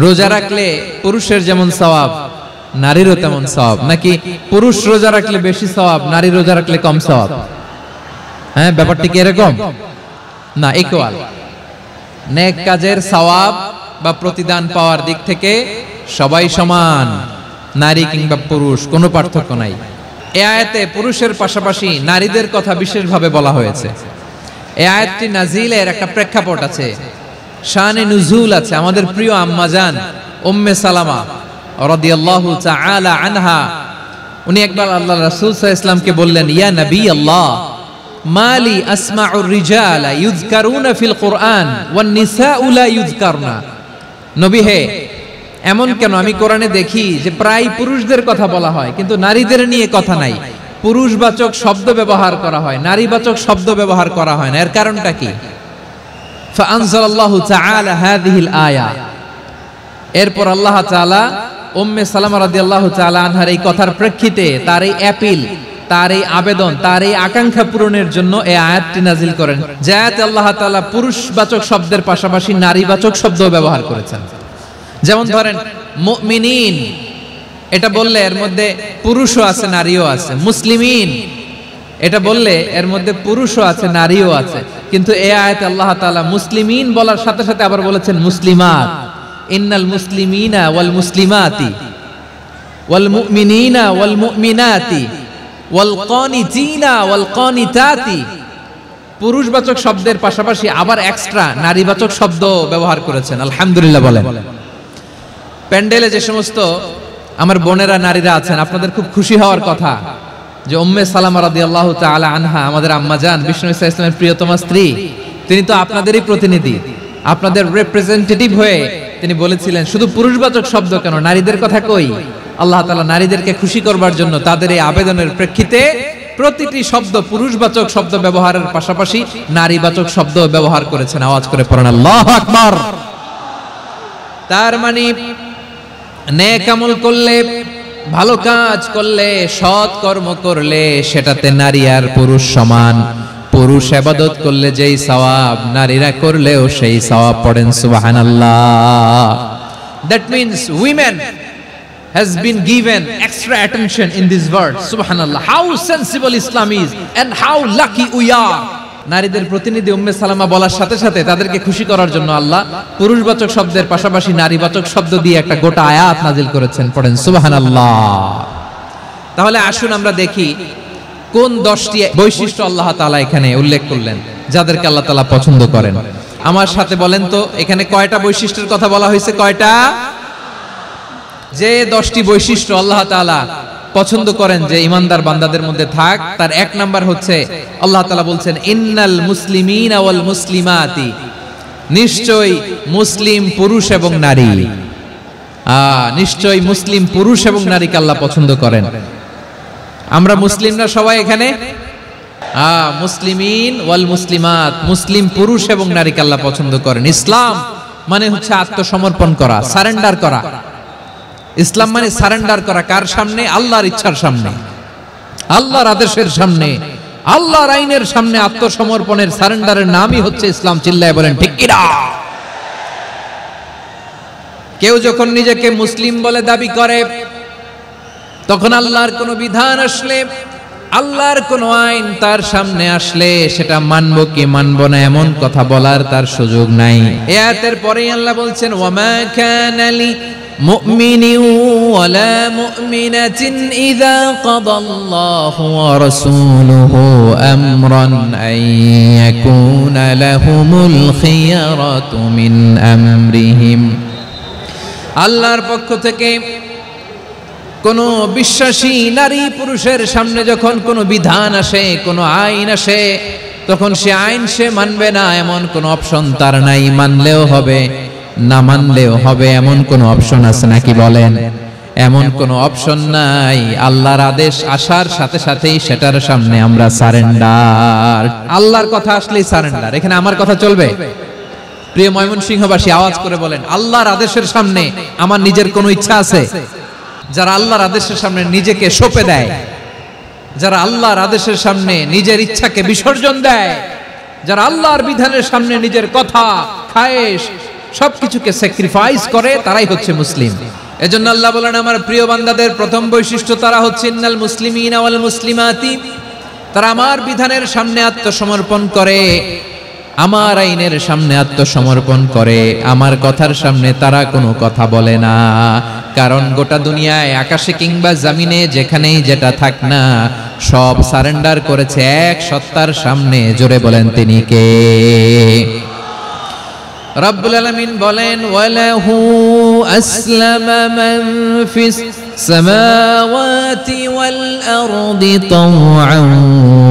রোজা রাখলে পুরুষের যেমন সওয়াব নারীরও তেমন সওয়াব, নাকি পুরুষ রোজা রাখলে বেশি সওয়াব, নারী রোজা রাখলে কম সওয়াব? হ্যাঁ, ব্যাপারটি কি এরকম? না, ইকুয়াল। নেক কাজের সওয়াব বা প্রতিদান পাওয়ার দিক থেকে সবাই সমান, নারী কিংবা পুরুষ কোনো পার্থক্য নাই। এই আয়াতে পুরুষের পাশাপাশি নারীদের কথা বিশেষভাবে বলা হয়েছে। এই আয়াতটি নাজিলের একটা প্রেক্ষাপট আছে, শানে নুজুল আছে। আমাদের প্রিয় আম্মা জান উম্মে সালামা রাদিয়াল্লাহু তাআলা আনহা, উনি একবার আল্লাহর রাসূল সাল্লাল্লাহু আলাইহি ওয়াসাল্লামকে বললেন, ইয়া নবী আল্লাহ, মালি আসমাউর রিজালা ইউযকারুনা ফিল কুরআন ওয়ান নিসাউ লা ইউযকারনা। নবী হে, এমন কেন আমি কোরআনে দেখি যে প্রায় পুরুষদের কথা বলা হয় কিন্তু নারীদের নিয়ে কথা নাই, পুরুষবাচক শব্দ ব্যবহার করা হয়, নারীবাচক শব্দ ব্যবহার করা হয় না, এর কারণটা কি? ফাআনজালাল্লাহু তাআলা হাযিহিল আয়া। এরপর আল্লাহ তাআলা উম্মে সালামা রাদিয়াল্লাহু তাআলা আনহার এই কথার প্রেক্ষিতে তার এই অ্যাপিল, তার এই আবেদন, তার এই আকাঙ্ক্ষা পূরণের জন্য এই আয়াতটি নাজিল করেন, যাতে আল্লাহ তাআলা পুরুষবাচক শব্দের পাশাপাশি নারীবাচক শব্দ ব্যবহার করেছেন। যেমন ধরেন মুমিনিন, এটা বললে এর মধ্যে পুরুষও আছে নারীও আছে। মুসলিমিন, এটা বললে এর মধ্যে পুরুষও আছে নারীও আছে। কিন্তু এই আয়াতে আল্লাহ তাআলা মুসলিমিন বলার সাথে সাথে আবার বলেছেন মুসলিমাত। ইন্নাল মুসলিমিনা ওয়াল মুসলিমাতি ওয়াল মুমিনিনা ওয়াল মুমিনাতি ওয়াল কানিতিনা ওয়াল কানিতাতি। পুরুষবাচক শব্দের পাশাপাশি আবার এক্সট্রা নারীবাচক শব্দ ব্যবহার করেছেন। আলহামদুলিল্লাহ বলেন। প্যান্ডেলে যে সমস্ত আমার বোনেরা নারীরা আছেন, আপনাদের খুব খুশি হওয়ার কথা যে উম্মে সালামা রাদিয়াল্লাহু তাআলা আনহা, আমাদের আম্মা জান, বিষ্ণু ইসা ইসলামের প্রিয়তমা স্ত্রী, তিনি তো আপনাদেরই প্রতিনিধি, আপনাদের রিপ্রেজেন্টেটিভ হয়ে তিনি বলেছিলেন শুধু পুরুষবাচক শব্দ কেন, নারীদের কথা কই। আল্লাহ তাআলা নারীদেরকে খুশি করবার জন্য তাদের এই আবেদনের প্রেক্ষিতে প্রতিটি শব্দ পুরুষবাচক শব্দ ব্যবহারের পাশাপাশি নারীবাচক শব্দ ব্যবহার করেছেন। আওয়াজ করে পড়েন আল্লাহু আকবার। তার মানে নেক আমল করলে, ভালো কাজ করলে, সৎ কর্ম করলে সেটাতে নারী আর পুরুষ সমান। পুরুষ ইবাদত করলে যেই সওয়াব, নারীরা করলেও সেই সওয়াব। পড়েন সুবহানাল্লাহ। That means women has been given extra attention in this word. Subhanallah. How sensible Islam is and how lucky we are. নারীদের প্রতিনিধি উম্মে সালামা বলার সাথে সাথে তাদেরকে খুশি করার জন্য আল্লাহ পুরুষবাচক শব্দের পাশাপাশি নারীবাচক শব্দ দিয়ে একটা গোটা আয়াত নাজিল করেছেন। পড়েন সুবহানাল্লাহ। তাহলে আসুন আমরা দেখি কোন 10টি বৈশিষ্ট্য আল্লাহ তাআলা এখানে উল্লেখ করলেন যাদেরকে আল্লাহ তাআলা পছন্দ করেন। আমার সাথে বলেন তো, এখানে কয়টা বৈশিষ্ট্যের কথা বলা হয়েছে? কয়টা? যে 10টি বৈশিষ্ট্য আল্লাহ তাআলা পছন্দ করেন যে ইমানদার বান্দাদের মধ্যে থাক, তার 1 নাম্বার হচ্ছে আল্লাহ তাআলা বলছেন ইন্নাল মুসলিমিনা ওয়াল মুসলিমাতি, নিশ্চয়ই মুসলিম পুরুষ এবং নারী। নিশ্চয়ই মুসলিম পুরুষ এবং নারীকে আল্লাহ পছন্দ করেন। আমরা মুসলিমরা সবাই এখানে মুসলিমিন ওয়াল মুসলিমাত, মুসলিম পুরুষ এবং নারীকে আল্লাহ পছন্দ করেন। ইসলাম মানে হচ্ছে আত্মসমর্পণ করা, সারেন্ডার করা। ইসলাম মানে সারেন্ডার করা কার সামনে? আল্লাহর ইচ্ছার সামনে, আল্লাহর আদেশের সামনে, আল্লাহর আইনের সামনে আত্মসমর্পণের সারেন্ডারের নামই হচ্ছে ইসলাম। চিল্লায় বলেন ঠিক কিনা? কেউ যখন নিজেকে মুসলিম বলে দাবি করে, তখন আল্লাহর কোন বিধান আসলে, আল্লাহর কোন আইন তার সামনে আসলে সেটা মানবো কি মানবো না এমন কথা বলার তার সুযোগ নাই। এই আয়াতের পরেই আল্লাহ বলছেন ওয়ামা কানা লি মুমিনিন ওয়ালা মুমিনাতিন ইযা কাদাল্লাহু ওয়া রাসূলুহু আমরান আন ইয়াকুনা লাহুমুল খিয়ারাতু মিন আমরিহিম। আল্লাহর পক্ষ থেকে কোন বিশ্বাসী নারী পুরুষের সামনে যখন কোনো বিধান আসে, কোনো আইন আসে, তখন সে আইন সে মানবে না এমন কোনো অপশন তার নাই। মানলেও হবে, না মানলেও হবে এমন কোনো অপশন আছে নাকি বলেন? এমন কোনো অপশন নাই। আল্লাহর আদেশ আসার সাথে সাথেই সেটার সামনে আমরা সারেন্ডার। আল্লাহর কথা আসলেই সারেন্ডার। এখানে আমার কথা চলবে? প্রিয় ময়মনসিংহবাসী আওয়াজ করে বলেন, আল্লাহর আদেশের সামনে আমার নিজের কোনো ইচ্ছা আছে? যারা আল্লাহর আদেশের সামনে নিজেকে সঁপে দেয়, যারা আল্লাহর আদেশের সামনে নিজের ইচ্ছাকে বিসর্জন দেয়, যারা আল্লাহর বিধানের সামনে নিজের কথা, খায়েশ, সবকিছুকে স্যাক্রিফাইস করে, তারাই হচ্ছে মুসলিম। এজন্য আল্লাহ বলেন আমার প্রিয় বান্দাদের প্রথম বৈশিষ্ট্য তারা হচ্ছে ইন্নাল মুসলিমিনা ওয়াল মুসলিমাতি, তারা আমার বিধানের সামনে আত্মসমর্পণ করে, আমার আইনের সামনে আত্মসমর্পণ করে, আমার কথার সামনে তারা কোনো কথা বলে না। কারণ গোটা দুনিয়ায় আকাশে কিংবা জমিনে যেখানেই যেটা থাক না, সব সারেন্ডার করেছে এক সত্তার সামনে। জোরে বলেন তিনি কে? রব্বুল আলামিন বলেন ওয়ালাহু আসলামা মান ফিস সামাওয়াতি ওয়াল আরদি তাওআন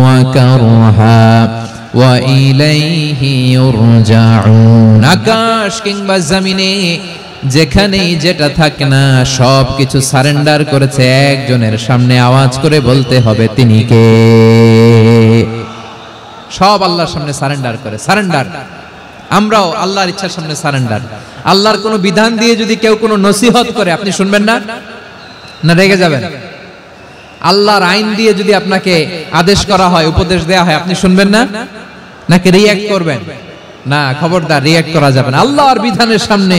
ওয়া কারহা ওয়া ইলাইহি ইউরজাউন। আকাশ কিংবা জমিনে যেখানেই যেটা থাকে না, সব কিছু সারেন্ডার করেছে একজনের সামনে। আওয়াজ করে বলতে হবে তিনি কে? সব আল্লাহর সামনে সারেন্ডার করে। সারেন্ডার আমরাও আল্লাহর ইচ্ছার সামনে সারেন্ডার। আল্লাহর কোনো বিধান দিয়ে যদি কেউ কোনো নসিহত করে, আপনি শুনবেন না? না রেগে যাবেন? আল্লাহর আইন দিয়ে যদি আপনাকে আদেশ করা হয়, উপদেশ দেয়া হয়, আপনি শুনবেন না? নাকি রিঅ্যাক্ট করবেন? না, খবরদার, রিঅ্যাক্ট করা যাবে না। আল্লাহর বিধানের সামনে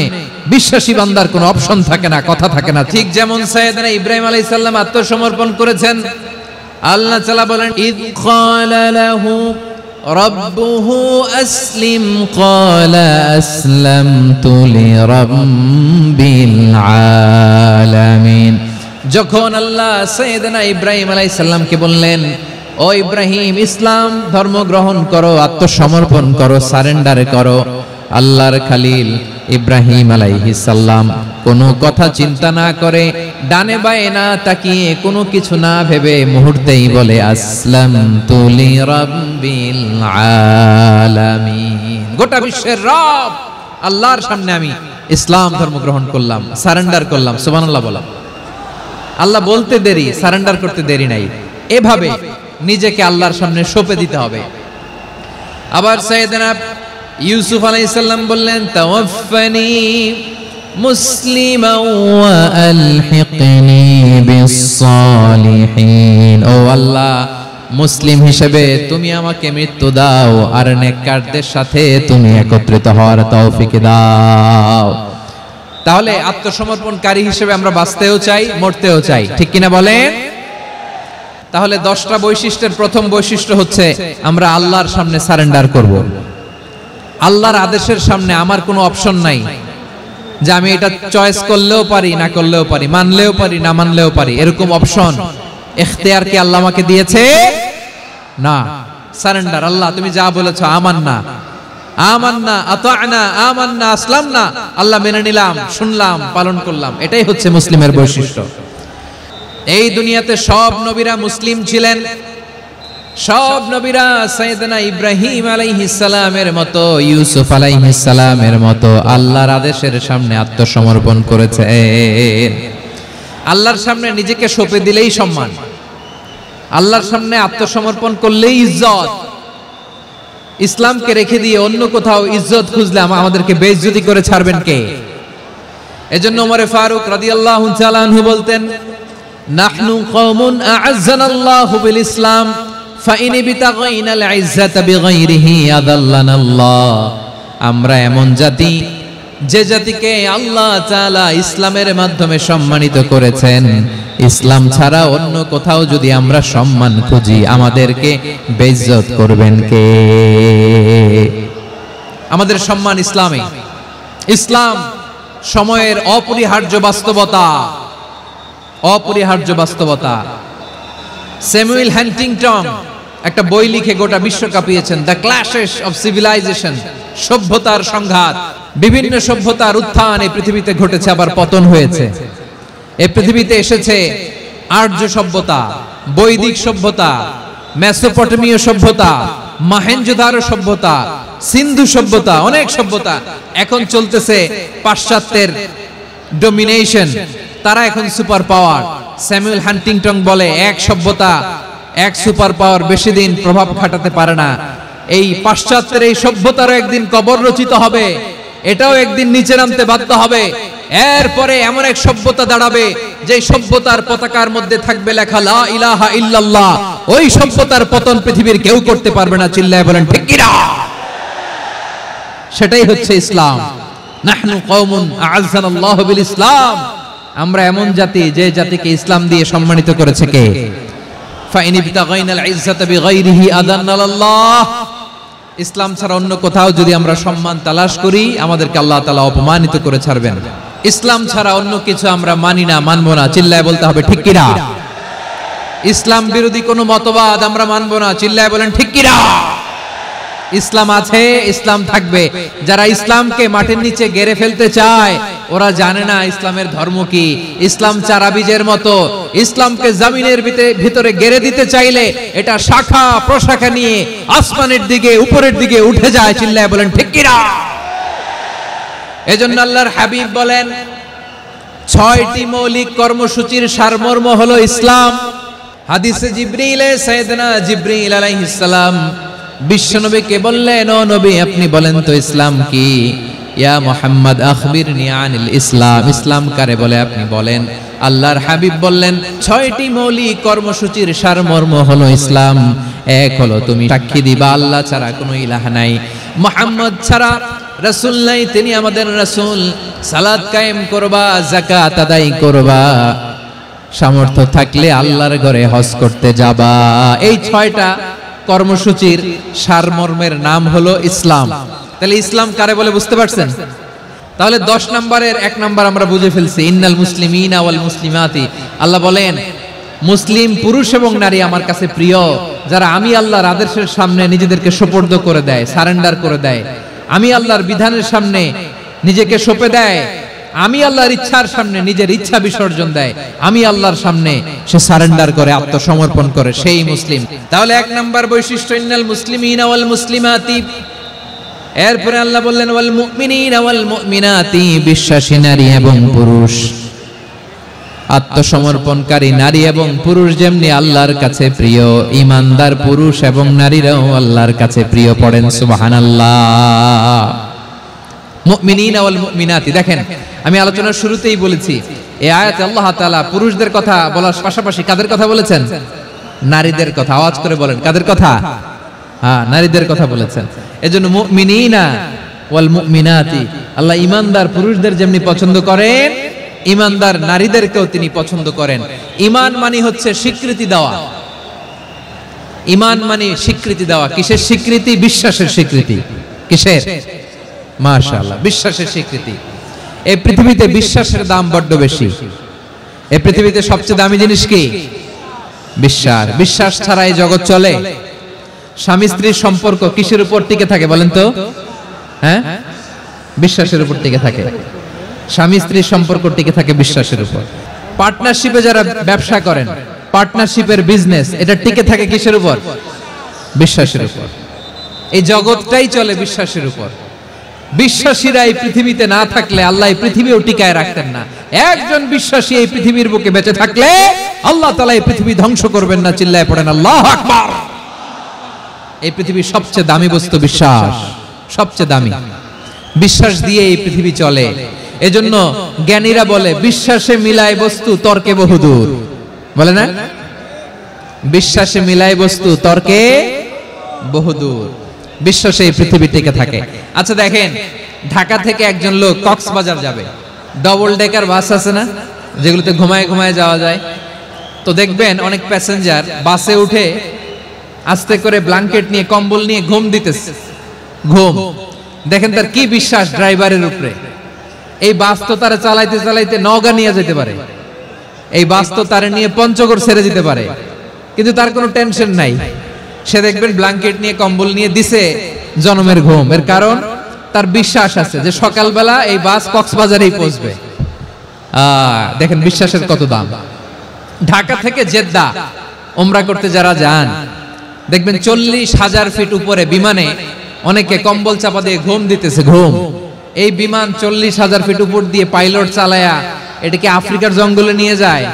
বিশ্বাসী বান্দার কোনো অপশন থাকে না, কথা থাকে না। ঠিক যেমন সাইয়েদনা ইব্রাহিম আলাইহিস সালাম আত্মসমর্পণ করেছেন। আল্লাহ তাআলা বলেন ইয ক্বালা লাহু রাব্বুহু আসলিম ক্বালা আসলামতু লিরাব্বিল আলামিন। যখন আল্লাহ সাইয়েদনা ইব্রাহিম আলাইহিস সালামকে বললেন ও ইব্রাহিম, ইসলাম ধর্ম গ্রহণ করো, আত্মসমর্পণ করো, সারেন্ডার করো, আল্লাহর খালিল ইব্রাহিম আলাইহিস সালাম কোনো কথা চিন্তা না করে, ডানে বায়ে না তাকিয়ে, কোনো কিছু না ভেবে মুহূর্তেই বলে আসলামতু লিরাব্বিল আলামিন। গোটা বিশ্বের রব আল্লাহর সামনে আমি ইসলাম ধর্ম গ্রহণ করলাম, সারেন্ডার করলাম। সুবহানাল্লাহ বললাম। আল্লাহ বলতে দেরি, সারেন্ডার করতে দেরি নাই। এভাবে নিজেকে আল্লাহর সামনে সঁপে দিতে হবে। আবার সাইয়েদনা ইউসুফ আলাইহিস সালাম বললেন তাওয়াফফানি মুসলিমান ওয়া আলহিকনি বিস সালিহিন। ও আল্লাহ, মুসলিম হিসেবে তুমি আমাকে মৃত্যু দাও, আর নেককারদের সাথে তুমি একত্রিত হওয়ার তৌফিক দাও। তাহলে আত্মসমর্পণকারী হিসেবে আমরা বাঁচতেও চাই, মরতেও চাই, ঠিক কিনা বলেন? তাহলে 10টা বৈশিষ্ট্যের প্রথম বৈশিষ্ট্য হচ্ছে আমরা আল্লাহর সামনে সারেন্ডার করব। আল্লাহর আদেশের সামনে আমার কোনো অপশন নাই যে আমি এটা চয়েস করলেও পারি, না করলেও পারি, মানলেও পারি, না মানলেও পারি, এরকম অপশন ইখতিয়ার কি আল্লাহ আমাকে দিয়েছে? না। সারেন্ডার। আল্লাহ তুমি যা বলেছো আমান্না, আমান্না, আতা'না, আমান্না, আসলামনা, আল্লাহ মেনে নিলাম, শুনলাম, পালন করলাম। এটাই হচ্ছে মুসলিমের বৈশিষ্ট্য। এই দুনিয়াতে সব নবীরা মুসলিম ছিলেন। সব নবীরা সাইয়েদনা ইব্রাহিম আলাইহিস সালামের মতো, ইউসুফ আলাইহিস সালামের মতো আল্লাহর আদেশের সামনে আত্মসমর্পণ করেছে। আল্লাহর সামনে নিজেকে সঁপে দিলেই সম্মান, আল্লাহর সামনে আত্মসমর্পণ করলেই ইজ্জত। ইসলামকে রেখে দিয়ে অন্য কোথাও ইজ্জত খুঁজলে আমাদেরকে বেইজ্জতি করে ছাড়বেন কে? এজন্য ওমরে ফারুক রাদিয়াল্লাহু তাআলা আনহু বলতেন নাহনু কওমুন আ'আজ্জানাল্লাহু বিল ইসলাম ফাইন বিতাগাইনাল ইজ্জাতা বিগাইরিহি আযাল্লানাল্লাহ। আমরা এমন জাতি যে জাতিকে আল্লাহ তাআলা ইসলামের মাধ্যমে সম্মানিত করেছেন। ইসলাম ছাড়া অন্য কোথাও যদি আমরা সম্মান খুঁজি, আমাদেরকে বেইজ্জত করবেন কে? আমাদের সম্মান ইসলামে। ইসলাম সময়ের অপরিহার্য বাস্তবতা, অপরিহার্য বাস্তবতা। স্যামুয়েল হান্টিংটন একটা বই লিখে গোটা বিশ্ব কাঁপিয়েছেন, দ্য ক্ল্যাশেস অফ সিভিলাইজেশন, সভ্যতার সংঘাত। বিভিন্ন সভ্যতার উত্থান এই পৃথিবীতে ঘটেছে, আবার পতন হয়েছে। এই পৃথিবীতে এসেছে আর্য সভ্যতা, বৈদিক সভ্যতা, মেসোপটেমীয় সভ্যতা, মহেঞ্জোদারো সভ্যতা, সিন্ধু সভ্যতা, অনেক সভ্যতা। এখন চলতেছে পাশ্চাত্যের ডমিনেশন, তারা এখন সুপার পাওয়ার। স্যামুয়েল হান্টিংটন বলে এক সভ্যতা, এক সুপার পাওয়ার বেশি দিন প্রভাব খাটাতে পারে না। এই পাশ্চাত্যের এই সভ্যতারও একদিন কবর রচিত হবে, এটাও একদিন নিচে নামতে বাধ্য হবে। এরপরে এমন এক সভ্যতা দাঁড়াবে যে সভ্যতার পতাকার মধ্যে থাকবে লেখা লা ইলাহা ইল্লাল্লাহ। ওই সভ্যতার পতন পৃথিবীর কেউ করতে পারবে না। চিল্লায় বলেন ঠিক কিনা? সেটাই হচ্ছে ইসলাম। নাহনু কওমুন আ'আজ্জানাল্লাহু বিল ইসলাম, আমরা এমন জাতি যে জাতিকে ইসলাম দিয়ে সম্মানিত করেছে কে? ফাইন ইবতাগাইনাল ইজ্জাতা বিগাইরিহি আদান্নাল্লাহ, ইসলাম ছাড়া অন্য কোথাও যদি আমরা সম্মান তালাশ করি আমাদেরকে আল্লাহ তাআলা অপমানিত করে ছাড়বেন। ইসলাম ছাড়া অন্য কিছু আমরা মানি না, মানবো না, চিল্লায় বলতে হবে ঠিক কিনা। ইসলাম বিরোধী কোনো মতবাদ আমরা মানবো না, চিল্লায় বলেন ঠিক কিনা। ইসলাম আছে, ইসলাম থাকবে। যারা ইসলামকে মাটির নিচে গেড়ে ফেলতে চায় ওরা জানে না ইসলামের ধর্ম কি। ইসলাম চারা বীজের মতো, ইসলামকে জমিনের ভিতরে গেড়ে দিতে চাইলে এটা শাখা প্রশাখা নিয়ে আসমানের দিকে উপরের দিকে উঠে যায়, চিল্লায় বলেন ঠিক কিনা। এজন্য আল্লাহর হাবিব বলেন 6টি মৌলিক কর্মসূচির সারমর্ম হলো ইসলাম। হাদিসে জিবরিলে সাইয়েদনা জিবরিল আলাইহিস সালাম বিশ্বনবীকে বললেন, ও নবী আপনি বলেন তো ইসলাম কি? ইয়া মুহাম্মদ আখবিরনি আনিল ইসলাম, ইসলাম কারে বলে আপনি বলেন। আল্লাহর হাবিব বললেন 6টি মৌলিক কর্মসূচির সারমর্ম হলো ইসলাম। এক হলো তুমি সাক্ষী দিবা আল্লাহ ছাড়া কোনো ইলাহ নাই, মুহাম্মদ ছাড়া রাসূল নাই, তিনি আমাদের রাসূল। সালাত কায়েম করবা, যাকাত আদায় করবা, সামর্থ্য থাকলে আল্লাহর ঘরে হজ করতে যাবা। এই 6টা কর্মসূচির সারমর্মের নাম হলো ইসলাম। তাহলে ইসলাম কারে বলে বুঝতে পারছেন? তাহলে 10 নম্বরের 1 নম্বর আমরা বুঝে ফেলছি, ইন্নাল মুসলিমিনা ওয়াল মুসলিমাতি। আল্লাহ বলেন মুসলিম পুরুষ এবং নারী আমার কাছে প্রিয়, যারা আমি আল্লাহর আদেশের সামনে নিজেদেরকে সোপর্দ করে দেয়, সারেন্ডার করে দেয়, আমি আল্লাহর বিধানের সামনে নিজেকে সঁপে দেয়, আমি আল্লাহর ইচ্ছার সামনে নিজের ইচ্ছা বিসর্জন দেয়, আমি আল্লাহর সামনে সে সারেন্ডার করে, আত্মসমর্পণ করে, সেই মুসলিম। তাহলে 1 নম্বর বৈশিষ্ট্য ইন্নাল মুসলিমিনা ওয়াল মুসলিমাতি। এরপরে আল্লাহ বললেন ওয়াল মুমিনিনা ওয়াল মুমিনাতি, বিশ্বাসী নারী এবং পুরুষ, আত্মসমর্পণকারী নারী এবং পুরুষ যেমনি আল্লাহর কাছে প্রিয়, ঈমানদার পুরুষ এবং নারীরাও আল্লাহর কাছে প্রিয়। পড়েন সুবহানাল্লাহ। মুমিনিনা ওয়াল মুমিনাতি, দেখেন আমি আলোচনার শুরুতেই বলেছি এই আয়াতে আল্লাহ তাআলা পুরুষদের কথা বলার পাশাপাশি কাদের কথা বলেছেন? নারীদের কথা। আওয়াজ করে বলেন কাদের কথা? হ্যাঁ, নারীদের কথা বলেছেন। এজন্য মুমিনিনা ওয়াল মুমিনাতি, আল্লাহ ঈমানদার পুরুষদের যেমনি পছন্দ করেন ঈমানদার নারীদেরকেও তিনি পছন্দ করেন। ঈমান মানে হচ্ছে স্বীকৃতি দেওয়া। ঈমান মানে স্বীকৃতি দেওয়া। কিসের স্বীকৃতি? বিশ্বাসের স্বীকৃতি। কিসের? মাশাআল্লাহ, বিশ্বাসের স্বীকৃতি। এই পৃথিবীতে বিশ্বাসের দাম বড্ড বেশি। এই পৃথিবীতে সবচেয়ে দামি জিনিস কি? বিশ্বাস। বিশ্বাস ছাড়া এই জগৎ চলে? স্বামী স্ত্রীর সম্পর্ক কিসের উপর টিকে থাকে বলেন তো? হ্যাঁ, বিশ্বাসের উপর টিকে থাকে। স্বামী স্ত্রীর সম্পর্ক টিকে থাকে বিশ্বাসের উপর। পার্টনারশিপে যারা ব্যবসা করেন, পার্টনারশিপের বিজনেস, এটা টিকে থাকে কিসের উপর? বিশ্বাসের উপর। এই জগৎটাই চলে বিশ্বাসের উপর। বিশ্বাসীরা এই পৃথিবীতে না থাকলে আল্লাহ এই পৃথিবীও টিকায় রাখতেন না। একজন বিশ্বাসী এই পৃথিবীর বুকে বেঁচে থাকলে আল্লাহ তাআলা এই পৃথিবী ধ্বংস করবেন না। চিল্লায় পড়েন আল্লাহু আকবার। এই পৃথিবীর সবচেয়ে দামি বস্তু বিশ্বাস, সবচেয়ে দামি। বিশ্বাস দিয়ে এই পৃথিবী চলে। এজন্য জ্ঞানীরা বলে বিশ্বাসে মিলায় বস্তু, তর্কে বহুদূর। বলে না? বিশ্বাসে মিলায় বস্তু, তর্কে বহুদূর। বিশ্বাসে এই পৃথিবী টিকে থাকে। আচ্ছা দেখেন, ঢাকা থেকে একজন লোক কক্সবাজার যাবে, ডবল ডেকার বাস আছে না, যেগুলোতে ঘুমায় ঘুমায় যাওয়া যায়। তো দেখবেন অনেক প্যাসেঞ্জার বাসে উঠে আস্তে করে ব্ল্যাঙ্কেট নিয়ে, কম্বল নিয়ে ঘুম দিতেছে। ঘুম দেখেন তার কি বিশ্বাস ড্রাইভারের উপরে। এই বাস তো তারা চালাইতে চালাইতে নওগাঁ নিয়ে যেতে পারে, এই বাস তো তারা নিয়ে পঞ্চগড় ছেড়ে দিতে পারে, কিন্তু তার কোনো টেনশন নাই। সে দেখবেন ব্ল্যাঙ্কেট নিয়ে, কম্বল নিয়ে দিছে জনমের ঘুম। এর কারণ তার বিশ্বাস আছে যে সকালবেলা এই বাস কক্সবাজারেই পৌঁছবে। দেখেন বিশ্বাসের কত দাম। ঢাকা থেকে জেদ্দা উমরা করতে যারা যান দেখবেন 40,000 ফিট উপরে বিমানে অনেকে কম্বল চাপা দিয়ে ঘুম দিতেছে। ঘুম। এই বিমান 40,000 ফিট উপর দিয়ে পাইলট চালায়া এটাকে আফ্রিকার জঙ্গলে নিয়ে যায়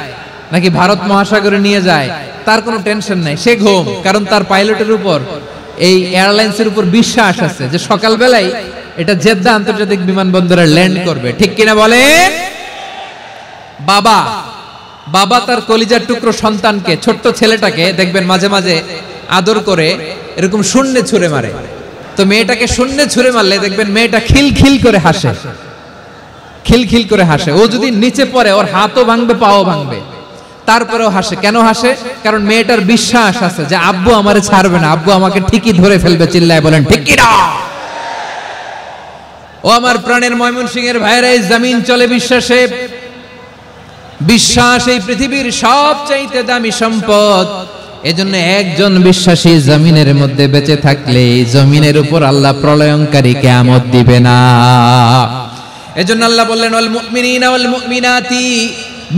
নাকি ভারত মহাসাগরে নিয়ে যায়, তার কোনো টেনশন নাই। সে ঘুম, কারণ তার পাইলটের উপর, এই এয়ারলাইন্সের উপর বিশ্বাস আছে যে সকালবেলায় এটা জেদ্দা আন্তর্জাতিক বিমানবন্দরে ল্যান্ড করবে। ঠিক কিনা বলে? বাবা বাবা তার কলিজার টুকরো সন্তানকে, ছোট্ট ছেলেটাকে দেখবেন মাঝে মাঝে আদর করে এরকম শূন্যে ছুঁড়ে মারে। তো মেয়েটাকে শূন্যে ছুঁড়ে মারলে দেখবেন মেয়েটা খিলখিল করে হাসে। খিলখিল করে হাসে। ও যদি নিচে পড়ে ওর হাতও ভাঙবে, পাও ভাঙবে, তারপরেও হাসে। কেন হাসে? কারণ মেয়েটার বিশ্বাস আছে যে আব্বু আমারে ছাড়বে না, আব্বু আমাকে ঠিকই ধরে ফেলবে। চিল্লায় বলেন ঠিক কি না? ও আমার প্রাণের ময়মনসিংহের ভাইরা, এই জমিন চলে বিশ্বাসে। বিশ্বাস এই পৃথিবীর সবচাইতে দামি সম্পদ। এজন্য একজন বিশ্বাসী জমিনের মধ্যে বেঁচে থাকলে জমিনের উপর আল্লাহ প্রলয়ঙ্কারী কিয়ামত দিবে না। এজন্য আল্লাহ বললেন ওয়াল মুমিনিনা ওয়াল মুমিনাতি,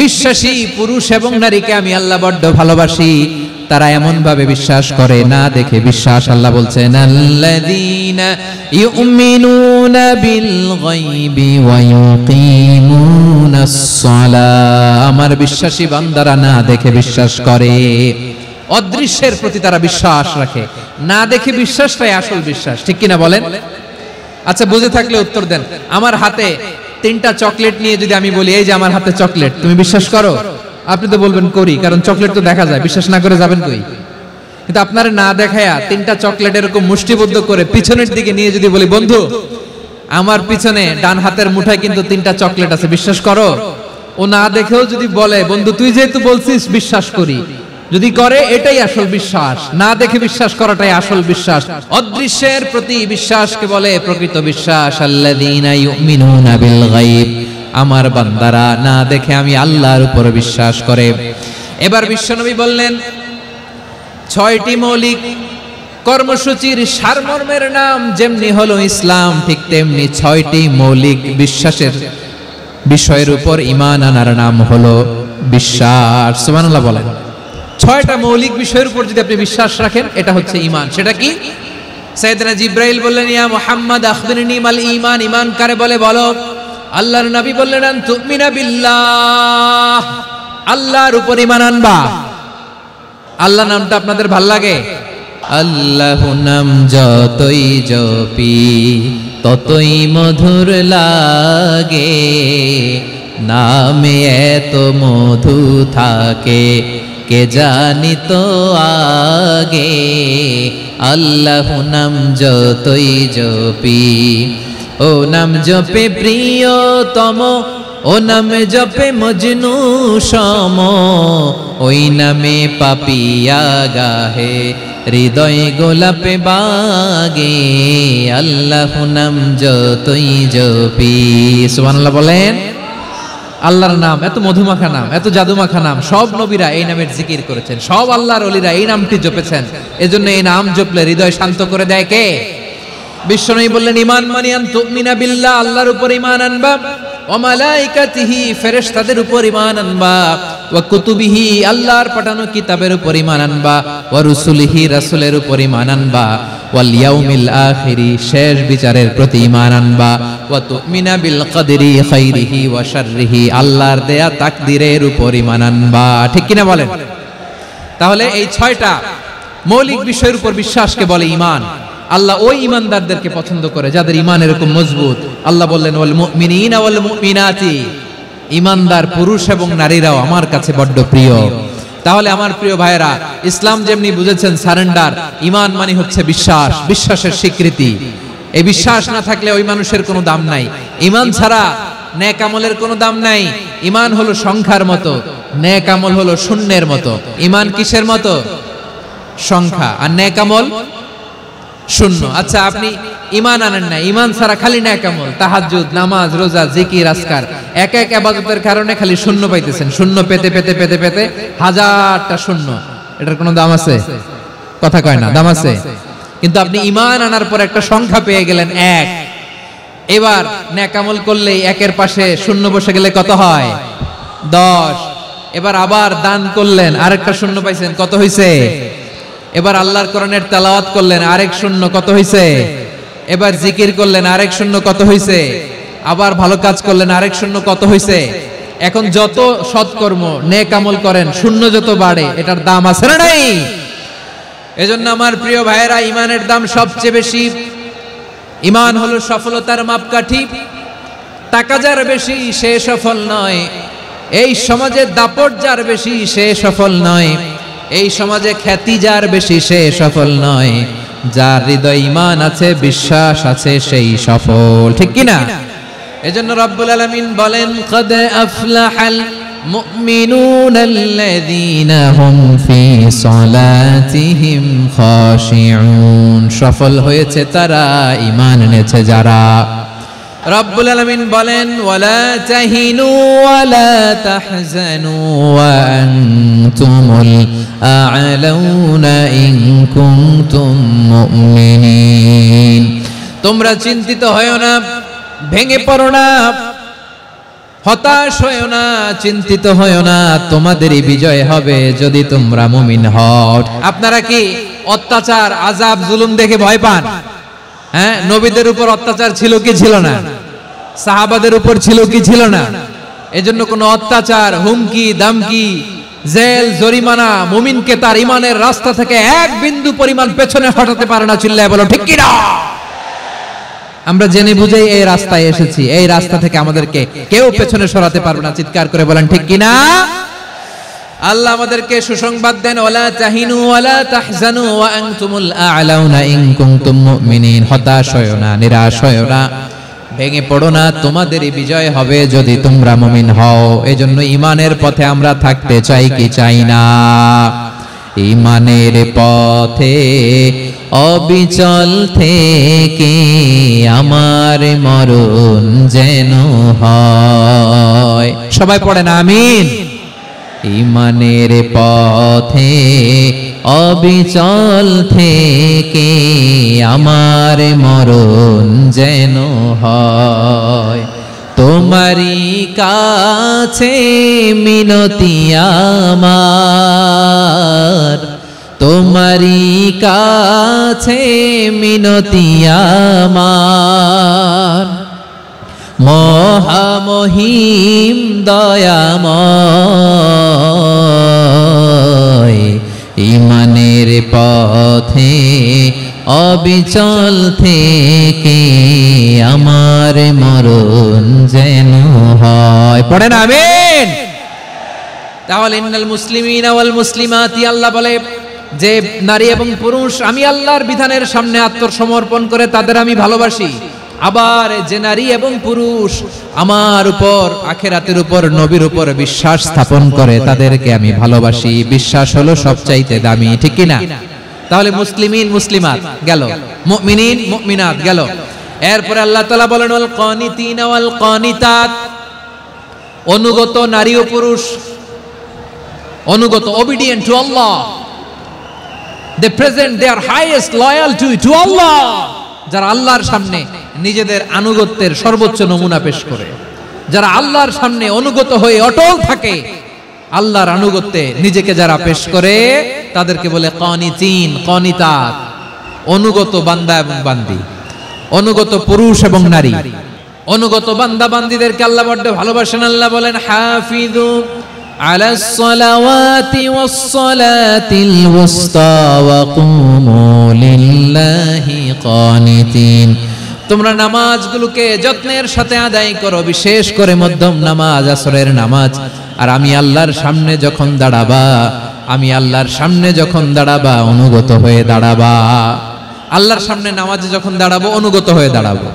বিশ্বাসী পুরুষ এবং নারীকে আমি আল্লাহ বড্ড ভালোবাসি। তারা এমন ভাবে বিশ্বাস করে না দেখে বিশ্বাস। আল্লাহ বলছেন আল্লাযীনা ইউমিনুনা বিল গায়বি ওয়া ইউকিমুনাস সালাহ, আমার বিশ্বাসী বান্দারা না দেখে বিশ্বাস করে। অদৃশ্যের প্রতি তারা বিশ্বাস রাখে, না দেখে বিশ্বাসটাই আসল বিশ্বাস। ঠিক কিনা বলেন? আচ্ছা, বুঝে থাকলে উত্তর দেন। আমার হাতে 3টা চকলেট নিয়ে যদি আমি বলি এই যে আমার হাতে চকলেট, তুমি বিশ্বাস করো? আপনি তো বলবেন করি, কারণ চকলেট তো দেখা যায়। বিশ্বাস না করে যাবেন কই? কিন্তু আপনারে না দেখায়া 3টা চকলেট এরকম মুষ্টিবদ্ধ করে পিছনের দিকে নিয়ে যদি বলি বন্ধু আমার পিছনে ডান হাতের মুঠায় কিন্তু 3টা চকলেট আছে, বিশ্বাস করো? ও না দেখেও যদি বলে বন্ধু তুই যেহেতু বলছিস বিশ্বাস করি, যদি করে এটাই আসল বিশ্বাস। না দেখে বিশ্বাস করাটাই আসল বিশ্বাস। অদৃশ্যের প্রতি বিশ্বাসকে বলে প্রকৃত বিশ্বাস। আল্লাযীনা ইউমিনুনা বিল গায়ব, আমার বান্দারা না দেখে আমি আল্লাহর উপর বিশ্বাস করে। এবার বিশ্বনবী বললেন 6টি মৌলিক কর্মসূচির সারমর্মের নাম যেমনি হলো ইসলাম, ঠিক তেমনি 6টি মৌলিক বিশ্বাসের বিষয়ের উপর ঈমান আনার নাম হলো বিশ্বাস। সুবহানাল্লাহ বলেন। 6টা মৌলিক বিষয়ের উপর যদি আপনি বিশ্বাস রাখেন এটা হচ্ছে ঈমান। সেটা কি? সাইয়েদনা জিবরাইল বললেন ইয়া মুহাম্মদ আখবিরনি মাল ঈমান, ঈমান কারে বলে বলো। আল্লাহর নবী বললেন আন তুমিনা বিল্লাহ, আল্লাহর উপর ঈমান আনবা। আল্লাহ নামটা আপনাদের ভাল লাগে? আল্লাহু নাম যতই জপি ততই মধুর লাগে, নামে এত মধু থাকে কে জানি তো আগে। আল্লাহু নাম যতই জপি, ও নাম জপে প্রিয়তম, ও নামে জপে মজনু সম, ওই নামে পাপিয়া গাহে হৃদয় গোলাপে বাগে। আল্লাহু নাম যতই জপি। সুবহানাল্লাহ বলেন। আল্লাহর নাম এত মধুমাখা নাম, এত জাদুমাখা নাম। সব নবীরা এই নামের জিকির করেছেন, সব আল্লাহর ওলিরা এই নামটি জপেছেন। এজন্য এই নাম জপলে হৃদয় শান্ত করে দেয় কে? বিশ্বনবী বললেন ঈমান মানে আন তুমিনা বিল্লাহ, আল্লাহর উপর ঈমান আনবা, ওয়া মালাইকাতিহি ফেরেশতাদের উপর ঈমান আনবা, ওয়া কুতুবিহি আল্লাহর পাঠানো কিতাবের উপর ঈমান আনবা, ওয়া রুসুলিহি রাসূলের উপর ঈমান আনবা, ওয়াল ইয়াউমিল আখিরি শেষ বিচারের প্রতি ঈমান আনবা, ওয়া তুমিনা বিল কদরি খাইরিহি ওয়া শাররিহি আল্লাহর দেয়া তাকদীরের উপর ঈমান আনবা। ঠিক কিনা বলেন? তাহলে এই 6টা মৌলিক বিষয়ের উপর বিশ্বাসকে বলে ঈমান। আল্লাহ ওই ঈমানদারদেরকে পছন্দ করে যাদের ঈমান এরকম মজবুত। আল্লাহ বললেন ওয়াল মুমিনিনা ওয়াল মুমিনাতি, ঈমানদার পুরুষ এবং নারীরাও আমার কাছে বড্ড প্রিয়। তাহলে আমার প্রিয় ভাইরা, ইসলাম যেমনি বুঝেছেন সারেন্ডার, ঈমান মানে হচ্ছে বিশ্বাস, বিশ্বাসের স্বীকৃতি। এই বিশ্বাস না থাকলে ওই মানুষের কোনো দাম নাই। ঈমান ছাড়া নেক আমলের কোনো দাম নাই। ঈমান হলো সংখ্যার মতো, নেক আমল হলো শূন্যের মতো। ঈমান কিসের মতো? সংখ্যা। আর নেক আমল শূন্য। আচ্ছা, আপনি ঈমান আনেন না, ঈমান ছাড়া খালি নেক আমল, তাহাজ্জুদ, নামাজ, রোজা, জিকির, আজকার, এক এক ইবাদতের কারণে খালি শূন্য পাইতেছেন। শূন্য পেতে পেতে পেতে পেতে হাজারটা শূন্য। এটার কোনো দাম আছে? কথা কয় না, দাম আছে। কিন্তু আপনি ঈমান আনার পর একটা সংখ্যা পেয়ে গেলেন 1। এবার নেক আমল করলেই একের পাশে শূন্য বসে গেলে কত হয়? 10। এবার আবার দান করলেন, আরেকটা শূন্য পাইছেন, কত হইছে? এবার আল্লাহর কোরআনের তেলাওয়াত করলেন, আরেক শূন্য, কত হইছে? এবার জিকির করলেন, আরেক শূন্য, কত হইছে? আবার ভালো কাজ করলেন, আরেক শূন্য, কত হইছে? এখন যত সৎকর্ম নেক আমল করেন শূন্য যত বাড়ে এটার দাম আছে না নাই? এজন্য আমার প্রিয় ভাইয়েরা, ঈমানের দাম সবচেয়ে বেশি। ঈমান হলো সফলতার মাপকাঠি। টাকা যার বেশি সে সফল নয়, এই সমাজে দাপট যার বেশি সে সফল নয়, এই সমাজে খ্যাতি যার বেশি সে সফল নয়, যার হৃদয়ে ঈমান আছে, বিশ্বাস আছে, সেই সফল। ঠিক কিনা? এজন্য রব্বুল আলামিন বলেন কদ আফলাহাল মুমিনুনাল্লাযীনা হুম ফি সালাতিহিম খাশিউন, সফল হয়েছে তারা, ঈমান এনেছে যারা। রব্বুল আলামিন বলেন ওয়ালা তাহিনু ওয়ালা তাহজানু ওয়া আনতুমুল আ'লাউনা ইন কুনতুম মুমিনিন। তোমরা চিন্তিত হয়ো না, ভেঙে পড়ো না, হতাশ হয়ো না, চিন্তিত হয়ো না, তোমাদেরই বিজয় হবে যদি তোমরা মুমিন হও। আপনারা কি অত্যাচার, আযাব, জুলুম দেখে ভয় পান? হ্যাঁ, নবীদের উপর অত্যাচার ছিল কি ছিল না? সাহাবাদের উপর ছিল কি ছিল না? এজন্য কোনো অত্যাচার, হুমকি, দামকি, জেল, জরিমানা মুমিনকে তার ঈমানের রাস্তা থেকে এক বিন্দু পরিমাণ পেছনে হটাতে পারে না। চিল্লায় বলো ঠিক কি না? আমরা জেনে বুঝেই এই রাস্তায় এসেছি, এই রাস্তা থেকে আমাদেরকে কেউ পেছনে সরাতে পারবে না। চিৎকার করে বলেন ঠিক কি না? আল্লাহ আমাদেরকে সুসংবাদ দেন ওয়ালা তাহিনু ওয়ালা তাহজানু ওয়া আনতুমুল আ'লাউনা ইন কুনতুম মুমিনিন। হতাশ হয়ো না, নিরাশ হয়ো না, ভেঙে পড়ো না, তোমাদেরই বিজয় হবে যদি তোমরা মুমিন হও। এজন্য ঈমানের পথে আমরা থাকতে চাই কি চাই না? ঈমানের পথে অবিচল থেকে আমার মরণ যেন হয়। সবাই পড়েন আমিন। ঈমানের পথে অবিচল থেকে আমার মরণ যেন হয়। তোমারই কাছে মিনতি আমার, তোমারই কাছে মিনতি আমার, মহামহিম দয়াময়। ঈমানের পথে অবিচল থেকে আমার মরণ যেন হয়। পড়েন আমিন। তাহলে ইন্নাল মুসলিমিনা ওয়াল মুসলিমাতি, আল্লাহ বলে যে নারী এবং পুরুষ আমি আল্লাহর বিধানের সামনে আত্মসমর্পণ করে তাদের আমি ভালোবাসি। আবার যে নারী এবং পুরুষ আমার উপর, আখিরাতের উপর, নবীর উপর বিশ্বাস স্থাপন করে তাদেরকে আমি ভালোবাসি। বিশ্বাস হলো সবচাইতে দামি, ঠিক কি না? তাহলে মুসলিমিন মুসলিমাত গেল, মুমিনিন মুমিনাত গেল। এরপরে আল্লাহ তাআলা বলেন ওয়াল কানিতিনা ওয়াল কানিতাত, অনুগত নারী ও পুরুষ, অনুগত, obedient to Allah, they present their highest loyalty to Allah, যারা আল্লাহর সামনে নিজেদের আনুগত্যের সর্বোচ্চ নমুনা পেশ করে, যারা আল্লাহর সামনে অনুগত হয়ে অটল থাকে, আল্লাহর আনুগত্যে নিজেকে যারা পেশ করে তাদেরকে বলে কানিতিন, কানিতাত, অনুগত বান্দা এবং বান্দি, অনুগত পুরুষ এবং নারী। অনুগত বান্দা বান্দীদেরকে আল্লাহ বড় ভালোবাসেন। আল্লাহ বলেন হাফিজু আলাস সালাওয়াতি ওয়াস সালাতিল ওয়াসতা ওয়া কুমু লিল্লাহি কানিতিন। তোমরা নামাজগুলোকে যত্নের সাথে আদায় করো, বিশেষ করে মধ্যম নামাজ, আসরের নামাজ। আর আমি আল্লাহর সামনে যখন দাঁড়াবা, আমি আল্লাহর সামনে যখন দাঁড়াবা অনুগত হয়ে দাঁড়াবা। আল্লাহর সামনে নামাজে যখন দাঁড়াবো অনুগত হয়ে দাঁড়াবো।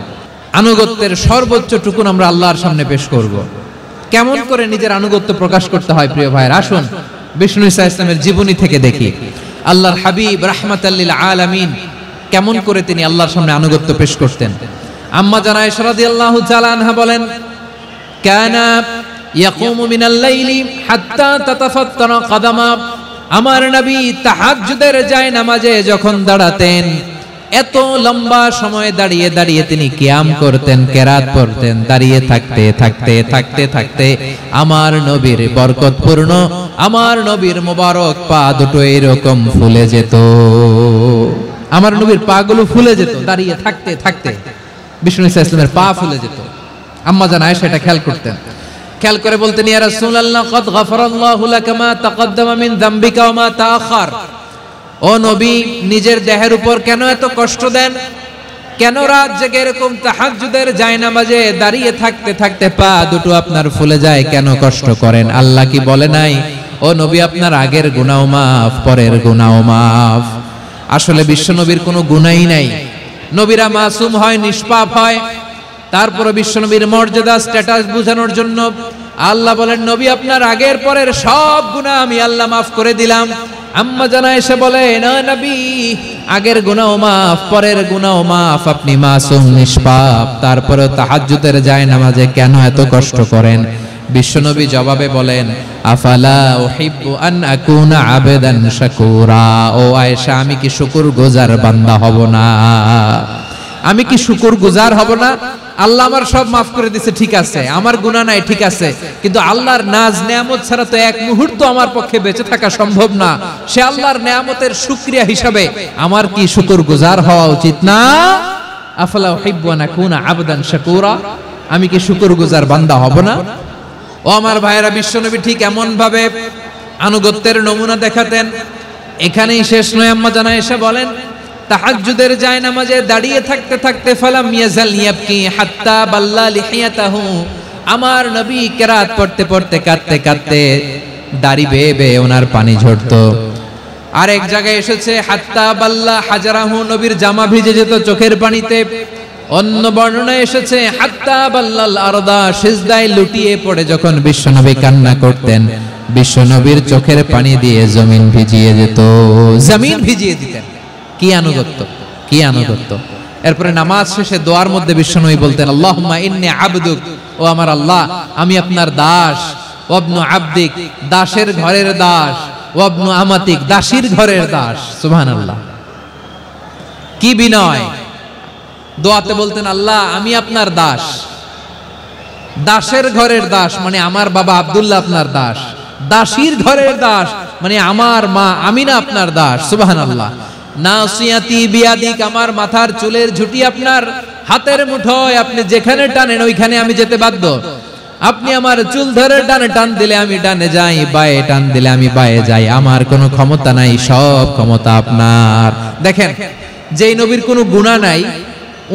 আনুগত্যের সর্বোচ্চ টুকুন আমরা আল্লাহর সামনে পেশ করব। কেমন করে নিজের আনুগত্য প্রকাশ করতে হয় প্রিয় ভাইয়ের, আসুন বিষ্ণু ঈসা ইসলামের জীবনী থেকে দেখি। আল্লাহর হাবিব রাহমাতাল লিল আলামিন কেমন করে তিনি আল্লাহর সামনে আনুগত্য পেশ করতেন। আম্মা জানা আয়েশা রাদিয়াল্লাহু তাআলা আনহা বলেন কানা ইয়াকুমু মিনাল লাইলি হাত্তা তাতাফাত্তারা কদামা। আমার নবী তাহাজ্জুদের যায় নামাজে যখন দাঁড়াতেন, এত লম্বা সময় দাঁড়িয়ে দাঁড়িয়ে তিনি কিয়াম করতেন, কেরাত পড়তেন। দাঁড়িয়ে থাকতে থাকতে থাকতে থাকতে আমার নবীর বরকতপূর্ণ, আমার নবীর মোবারক পা দুটো এরকম ফুলে যেত। আমার নবীর পা গুলো ফুলে যেত দাঁড়িয়ে থাকতে থাকতে। বিষ্ণু ঈসা ইসলামের পা ফুলে যেত। আম্মা জান আয়েশা এটা খেয়াল করতেন। খেয়াল করে বলতেন ইয়া রাসূলুল্লাহ কদ গফারাল্লাহু লাকা মা তাকদ্দামা মিন যামবিকা ওয়া মা তাআখার। ও নবী, নিজের দেহের উপর কেন এত কষ্ট দেন? কেন রাত জেগে এরকম তাহাজ্জুদের জায়নামাজে দাঁড়িয়ে থাকতে থাকতে পা দুটো আপনার ফুলে যায়? কেন কষ্ট করেন? আল্লাহ কি বলে নাই ও নবী আপনার আগের গুনাহ মাফ, পরের গুনাহ মাফ? আসলে বিশ্ব নবীর কোনো গুনাহই নাই। নবীরা মাসুম হয়, নিষ্পাপ হয়। তারপরে বিশ্বনবীর মর্যাদা স্ট্যাটাস বোঝানোর জন্য আল্লাহ বলেন, নবী আপনার আগের পরের সব গুনাহ আমি আল্লাহ মাফ করে দিলাম। আম্মা জানা এসে বলে, না নবী, আগের গুনাহ মাফ, পরের গুনাহ মাফ, আপনি মাসুম নিষ্পাপ, তারপরে তাহাজ্জুদের যায় নামাজে কেন এত কষ্ট করেন? বিশ্বনবী জবাবে বলেন, আফালা উহিব্বু আন আকুনা আবেদান শাকুরা। ও আয়েশা, আমি কি শুকরগুজার বান্দা হব না? আমি কি শুকরগুজার হব না? আল্লাহ আমার সব মাফ করে দিয়েছে, ঠিক আছে, আমার গুনাহ নাই, ঠিক আছে, কিন্তু আল্লাহর নাজ নেয়ামত ছাড়া তো এক মুহূর্ত আমার পক্ষে বেঁচে থাকা সম্ভব না। সে আল্লাহর নেয়ামতের শুকরিয়া হিসাবে আমার কি শুকরগুজার হওয়া উচিত না? আফালা উহিব্বু আন আকুনা আবদান শাকুরা, আমি কি শুকরগুজার বান্দা হব না? ও আমার ভাইয়েরা, বিশ্বনবী ঠিক এমন ভাবে আনুগত্যের নমুনা দেখাতেন। এখানেই শেষ নয়, আম্মা জানা এসে বলেন, তাহাজ্জুদের জায়নামাজে দাঁড়িয়ে থাকতে থাকতে ফালাম ইয়াজাল ইয়াবকি হাত্তা বাল্লা লিহিয়াতাহু, আমার নবী কিরাত পড়তে পড়তে কাঁদতে কাঁদতে দাড়ি বেয়ে বেয়ে ওনার পানি ঝরতো। আরেক জায়গায় এসেছে হাত্তা বাল্লা হাজারাহু, নবীর জামা ভিজে যেত চোখের পানিতে। অন্য বর্ণনায় এসেছে হাত্তা বাল্লাল আরদা, সিজদায় লুটিয়ে পড়ে যখন বিশ্বনবী কান্না করতেন, বিশ্বনবীর চোখের পানি দিয়ে জমিন ভিজিয়ে যেত, জমিন ভিজিয়ে দিতেন। কি আনুগত্য, কি আনুগত্য! এরপরে নামাজ শেষে দোয়ার মধ্যে বিশ্বনবী বলতেন, আল্লাহুম্মা ইন্নী আবদুক, ও আমার আল্লাহ, আমি আপনার দাস, ওয়াবনু আবদিক, দাসের ঘরের দাস, ওয়াবনু আমাতিক, দাসীর ঘরের দাস। সুবহানাল্লাহ, কি বিনয়! দোয়াতে বলতেন, আল্লাহ আমি আপনার দাস, দাসের ঘরের দাস মানে আমার বাবা আব্দুল্লাহ আপনার দাস, দাসীর ঘরের দাস মানে আমার মা আমিনা আপনার দাস। সুবহানাল্লাহ। নাসিয়াতি বিয়াদিক, আমার মাথার চুলের ঝুঁটি আপনার হাতের মুঠোয়, আপনি যেখানে টানেন ওইখানে আমি যেতে বাধ্য। আপনি আমার চুল ধরে ডানে টান দিলে আমি ডানে যাই, বায়ে টান দিলে আমি বায়ে যাই, আমার কোনো ক্ষমতা নাই, সব ক্ষমতা আপনার। দেখেন, যেই নবীর কোনো গুনাহ নাই,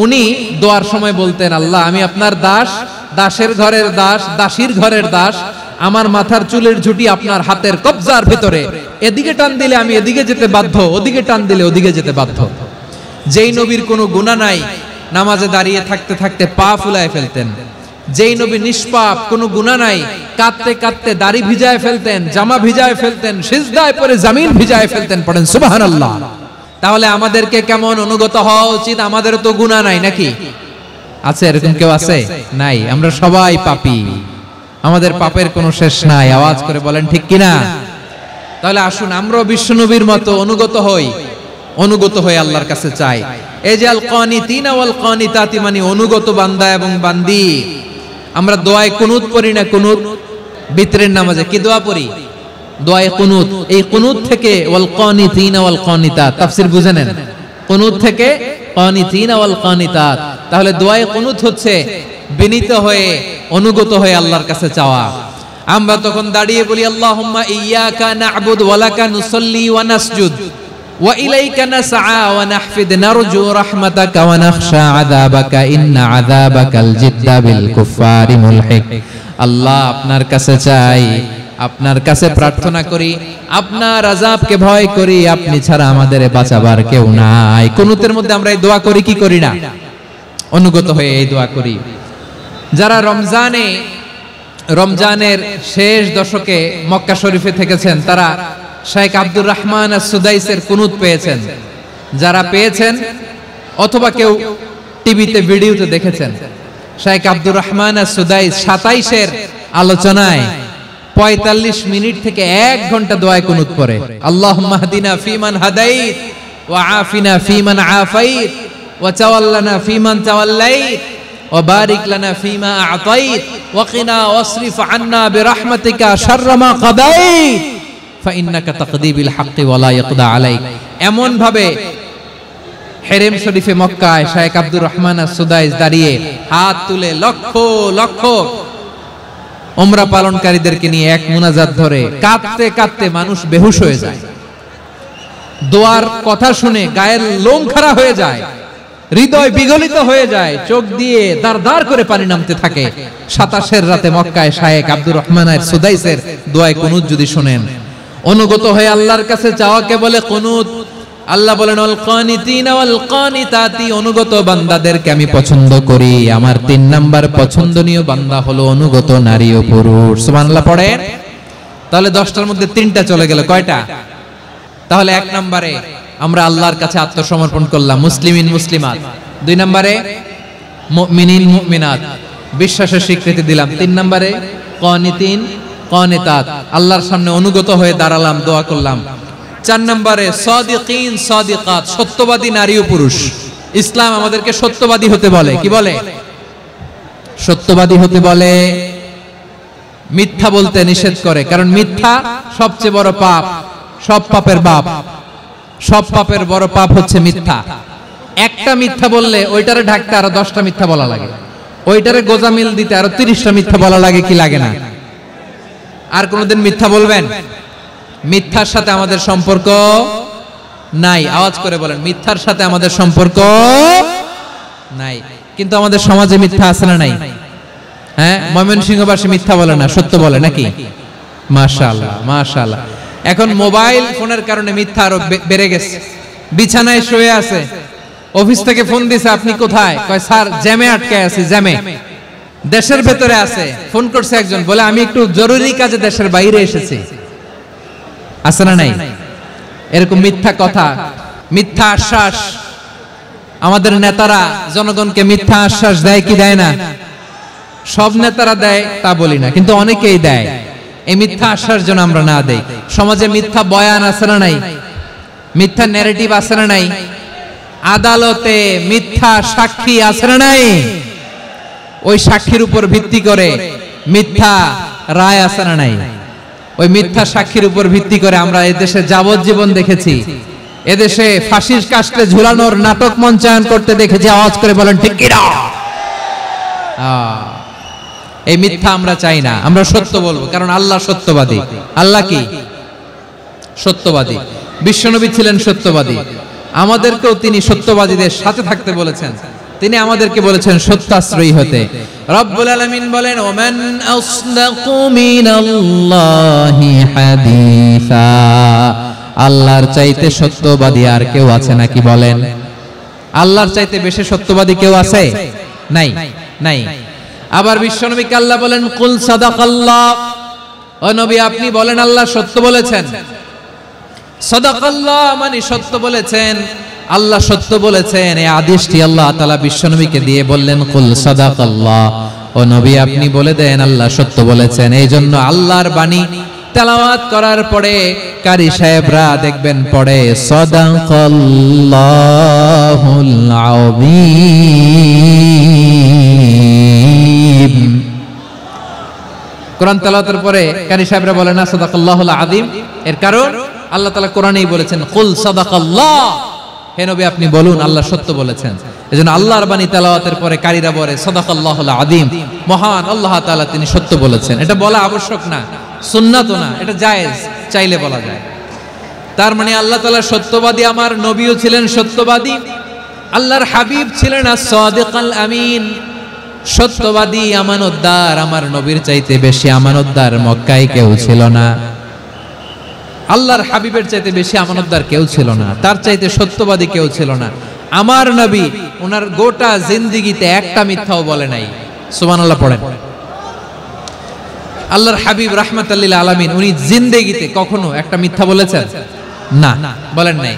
উনি দোয়ার সময় বলতেন, আল্লাহ আমি আপনার দাস, দাসের ঘরের দাস, দাসীর ঘরের দাস, আমার মাথার চুলের ঝুঁটি আপনার হাতের কবজার ভিতরে, এদিকে টান দিলে আমি এদিকে যেতে বাধ্য, ওদিকে টান দিলে ওদিকে যেতে বাধ্য। যেই নবীর কোনো গুনাহ নাই, নামাজে দাঁড়িয়ে থাকতে থাকতে পা ফুলায় ফেলতেন। যেই নবী নিষ্পাপ, কোনো গুনাহ নাই, কাঁদতে কাঁদতে দাড়ি ভিজায় ফেলতেন, জামা ভিজায় ফেলতেন, সিজদায় পড়ে জমিন ভিজায় ফেলতেন। পড়েন সুবহানাল্লাহ। তাহলে আমাদেরকে কেমন অনুগত হওয়া উচিত? আমাদের তো গুনাহ নাই, নাকি আছে? এরকম কেউ আছে? নাই। আমরা সবাই পাপী, আমাদের পাপের কোনো শেষ নাই। আওয়াজ করে বলেন ঠিক কিনা? তাহলে আসুন আমরাও বিশ্বনবীর মতো অনুগত হই, অনুগত হয়ে আল্লাহর কাছে চাই। এই যে আল কানিতিনা ওয়াল কানিতাতি, মানে অনুগত বান্দা এবং বান্দি। আমরা দোয়ায় কুনুত পড়ি না? কুনুত বিতরের নামাজে কি দোয়া পড়ি? দোয়ায়ে কুনুত। এই কুনুত থেকে ওয়াল কানিতিনা ওয়াল কানিতাত, তাফসীর বুঝে নেন। কুনুত থেকে কানিতিনা ওয়াল কানিতাত, তাহলে দোয়ায়ে কুনুত হচ্ছে বিনীত হয়ে অনুগত হয়ে আল্লাহর কাছে চাওয়া। আমরা তখন দাঁড়িয়ে বলি, আল্লাহুম্মা ইয়্যাকা না'বুদু ওয়া লাকা নুসাল্লি ওয়া নাসজুদ ওয়া ইলাইকা নাসআ ওয়া নাহফিদ নারজু রাহমাতাকা ওয়া নাখশা আযাবাকা ইন্না আযাবাকাল জিদ্দা বিল কুফফারি মুলহিক। আল্লাহ আপনার কাছে চাই, আপনার কাছে প্রার্থনা করি, আপনার আযাবকে ভয় করি, আপনি ছাড়া আমাদের বাঁচাবার কেউ নাই। কুনুতের মধ্যে আমরা এই দোয়া করি কি করি না? অনুগত হয়ে এই দোয়া করি। যারা রমজানের শেষ দশকে মক্কা শরীফে থেকেছেন, তারা শেখ আব্দুর রহমান আস-সুদাইসের কুনুত পেয়েছেন। যারা পেয়েছেন অথবা কেউ টিভিতে ভিডিওতে দেখেছেন, শেখ আব্দুর রহমান আস-সুদাইস 27-এর আলোচনায় 45 মিনিট থেকে 1 ঘন্টা দোয়ায় কুনুত পড়ে। আল্লাহুম্মা হদিনা ফিমান হাদাইত ওয়া আফিনা ফিমান আফাইত ওয়া তাওয়াল্লানা ফিমান তাওয়াল্লাইত ওয়া বারিক লানা ফিমা আ'তাইত ওয়া কিনা ওয়াসরিফ আন্না বিরহমাতিকা শাররা মা কাদাইত ফাইন্নাকা তাকদি বিল হাক্কি ওয়া লা ইয়াকদা আলাইক। এমন ভাবে হেরেম শরীফে মক্কায় শেখ আব্দুর রহমান আস-সুদাইস দাঁড়িয়ে হাত তুলে লক্ষ লক্ষ উমরা পালনকারীদেরকে নিয়ে এক মুনাজাত ধরে কাঁদতে কাঁদতে মানুষ বেহুশ হয়ে যায়। দোয়ার কথা শুনে গায়ের লোম খাড়া হয়ে যায়, হৃদয় বিগলিত হয়ে যায়, চোখ দিয়ে দার দার করে পানি নামতে থাকে। 27-এর রাতে মক্কায় শেখ আব্দুর রহমান আস-সুদাইসের দোয়ায় কুনুত যদি শুনেন, অনুগত হয়ে আল্লাহর কাছে চাওয়াকে বলে কুনুত। আল্লাহ বলেন আল কানিতিনা ওয়াল কানিতাতি, অনুগত বান্দাদেরকে আমি পছন্দ করি। আমার 3 নাম্বার পছন্দনীয় বান্দা হলো অনুগত নারী ও পুরুষ। সুবহানাল্লাহ পড়েন। তাহলে 10টার মধ্যে 3টা চলে গেল, কয়টা? তাহলে 1 নম্বরে আমরা আল্লাহর কাছে আত্মসমর্পণ করলাম, মুসলিমিন মুসলিমাত। 2 নম্বরে মুমিনিন মুমিনাত, বিশ্বাসের স্বীকৃতি দিলাম। 3 নম্বরে কানিতিন কানিতাত, আল্লাহর সামনে অনুগত হয়ে দাঁড়ালাম, দোয়া করলাম। 4 নম্বরে সাদিকিন সাদিকাত, সত্যবাদী নারী ও পুরুষ। ইসলাম আমাদেরকে সত্যবাদী হতে বলে। কি বলে? সত্যবাদী হতে বলে, মিথ্যা বলতে নিষেধ করে। কারণ মিথ্যা সবচেয়ে বড় পাপ, সব পাপের বাপ। সব পাপের বড় পাপ হচ্ছে মিথ্যা। একটা মিথ্যা বললে ওইটারে ঢাকতে আরো 10টা মিথ্যা বলা লাগে, ওইটারে গোজামিল দিতে আরো 30টা মিথ্যা বলা লাগে, কি লাগে না? আর কোনোদিন মিথ্যা বলবেন? মিথ্যার সাথে আমাদের সম্পর্ক নাই। আওয়াজ করে বলেন, মিথ্যার সাথে আমাদের সম্পর্ক নাই। কিন্তু আমাদের সমাজে মিথ্যা আছে না নাই? হ্যাঁ, ময়মনসিংহবাসী মিথ্যা বলে না, সত্য বলে নাকি? মাশাআল্লাহ মাশাআল্লাহ। এখন মোবাইল ফোনের কারণে মিথ্যা আরো বেড়ে গেছে। বিছানায় শুয়ে আছে, অফিস থেকে ফোন দিছে, আপনি কোথায়? কয় স্যার জ্যামে আটকে আছি, জ্যামে। দেশের ভেতরে আছে, ফোন করছে একজন, বলে আমি একটু জরুরি কাজে দেশের বাইরে এসেছি। আছে না নাই? এরকম মিথ্যা কথা, মিথ্যা আশ্বাস। আমাদের নেতারা জনগণকে মিথ্যা আশ্বাস দেয় কি দেয় না? সব নেতারা দেয় তা বলি না, কিন্তু অনেকেই দেয়। এই মিথ্যা আশ্বাস যেন আমরা না দেই। সমাজে মিথ্যা বয়ান আছে না নাই? মিথ্যা ন্যারেটিভ আছে না নাই? আদালতে মিথ্যা সাক্ষী আছে না নাই? ওই সাক্ষীর উপর ভিত্তি করে মিথ্যা রায় আছে না নাই? ওই মিথ্যা সাক্ষীর উপর ভিত্তি করে আমরা এদেশে যাবজ্জীবন দেখেছি, এদেশে ফাঁসির কাস্টে ঝুলানোর নাটক মঞ্চায়ন করতে দেখেছি। আওয়াজ করে বলেন ঠিক কি না? এই মিথ্যা আমরা চাই না, আমরা সত্য বলবো, কারণ আল্লাহ সত্যবাদী। আল্লাহ কি? সত্যবাদী। বিশ্বনবী ছিলেন সত্যবাদী, আমাদেরকেও তিনি সত্যবাদীদের সাথে থাকতে বলেছেন। তিনি আমাদেরকে বলেছেন সত্যাশ্রয়ী হতে। রব্বুল আলামিন বলেন ওমান আসদাকু মিনাল্লাহি হাদিসা, আল্লাহর চাইতে সত্যবাদী আর কেউ আছে নাকি বলেন? আল্লাহর চাইতে বেশি সত্যবাদী কেউ আছে? নাই, নাই। আবার বিশ্বনবীকে আল্লাহ বলেন কুল সাদাকাল্লাহ, ও নবী আপনি বলেন আল্লাহ সত্য বলেছেন। সাদাকাল্লাহ মানে সত্য বলেছেন, আল্লাহ সত্য বলেছেন। এই আদেশটি আল্লাহ তাআলা বিশ্বনবীকে দিয়ে বললেন কুল সাদাকাল্লাহ, ও নবী আপনি বলে দেন আল্লাহ সত্য বলেছেন। এই জন্য আল্লাহর বাণী তেলাওয়াত করার পরে কারি সাহেবরা দেখবেন পড়ে সাদাকাল্লাহুল আযীম। কোরআন তেলাওয়াতের পরে কারি সাহেবরা বলে না সাদাকাল্লাহুল আযীম। এর কারণ আল্লাহ তাআলা কোরআনেই বলেছেন কুল সাদাকাল্লাহ, হে নবী আপনি বলুন আল্লাহ সত্য বলেছেন। এজন্য আল্লাহর বাণী তেলাওয়াতের পরে কারীরা বলে সাদাকাল্লাহুল আযীম, মহান আল্লাহ তাআলা তিনি সত্য বলেছেন। এটা বলা আবশ্যক না, সুন্নাতও না, এটা জায়েজ, চাইলে বলা যায়। তার মানে আল্লাহ তাআলা সত্যবাদী, আমার নবীও ছিলেন সত্যবাদী, আল্লাহর হাবিব ছিলেন as-সাদিকাল আমিন, সত্যবাদী আমানতদার। আমার নবীর চাইতে বেশি আমানতদার মক্কায় কেউ ছিল না, আল্লাহর হাবিবের চাইতে বেশি আমানতদার কেউ ছিল না, তার চাইতে সত্যবাদী কেউ ছিল না। আমার নবী ওনার গোটা জিন্দেগিতে একটা মিথ্যাও বলে নাই। সুবহানাল্লাহ পড়েন। আল্লাহর হাবিব রাহমাতাল লিল আলামিন উনি জিন্দেগিতে কখনো একটা মিথ্যা বলেছেন? না, বলেন নাই।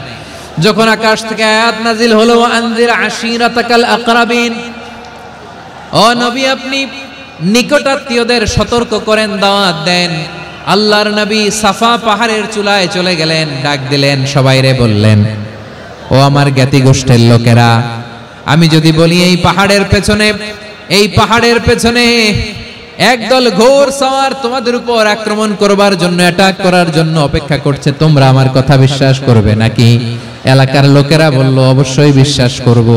যখন আকাশ থেকে আয়াত নাজিল হলো আনজির আশিরাতাকাল আকরাবিন, ও নবী আপনি নিকটাত্মীয়দের সতর্ক করেন, দাওয়াত দেন। আল্লাহর নবী সাফা পাহাড়ের চূড়ায় চলে গেলেন, ডাক দিলেন, সবাইরে বললেন ও আমার জ্ঞাতি গোষ্ঠীর লোকেরা, আমি যদি বলি এই পাহাড়ের পেছনে একদল ঘোর সওয়ার তোমাদের উপর আক্রমণ করবার জন্য, অ্যাটাক করার জন্য অপেক্ষা করছে, তোমরা আমার কথা বিশ্বাস করবে নাকি? এলাকার লোকেরা বলল অবশ্যই বিশ্বাস করব।